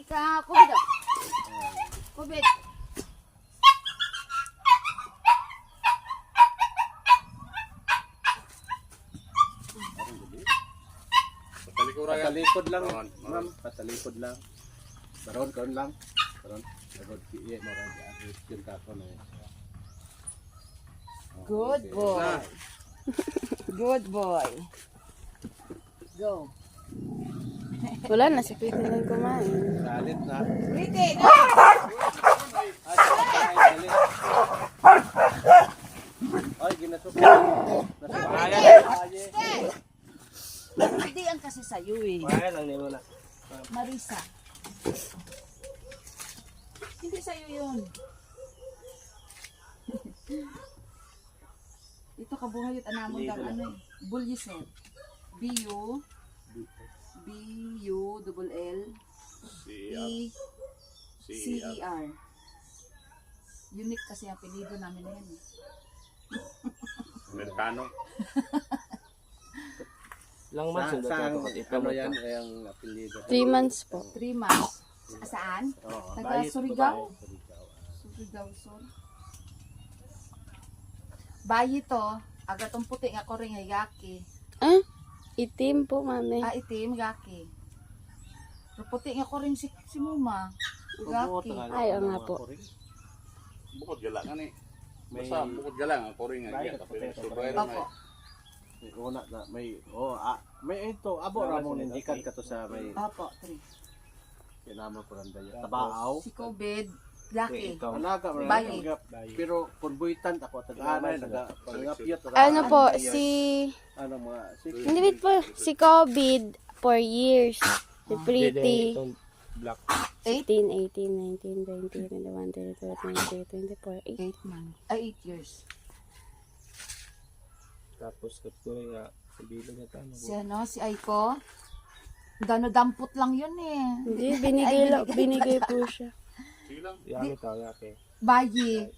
ka, COVID. COVID. Patalikod lang, ma'am. Patalikod lang. Karon lang. Karon. Agad kiye mo ra yung kako na. Good boy. Good boy. Go. Wala na, si Quito na yung kumain. Galit na. Pretty. Ay, ginasukan. Hindi ang kasi sa'yo eh. Kaya lang nimo na. Marisa. Hindi sa'yo yun. Ito kabuhay at anamon kang ano eh. Bulyiser. B-U B-U-L-L E-C-E-R. Unique kasi ang apelido namin na yan eh. Amerikano. Lang man ano yan ang apelyido. 3 months po. 3 months. Saan? Oo. Taga Surigao? Surigao, Sur. Bayi to. Agatong puti nga ko rin nga yaki. Ah? Itim po, mami. Ah, itim, yaki. Pero puti nga ko rin si Muma. Yaki. Ay, oo nga po. Bukod gala nga ni. Basta bukod gala nga, koring nga. Super Opo. May una na may may ito abo ra mo nindikan ka to sa may Opo, 3. kinamo ko randa ya. Tabaaw. Si COVID, yaki. Alaga man Bayi. pero purbuitan ako taga-anay nagapangapyot. Ano po, si... Ano mga Hindi wait po, si COVID 4 years. Si Pretty. 16, 18, 19, 20, 21, 22, 23, 24, 8 months. Ay, 8 years. Tapos katulad nga sa bilog na tanong. Si ano, si Aiko. Dampot lang yun eh. Hindi, binigay po siya. Sige lang. Yami tawag yake. Bayi.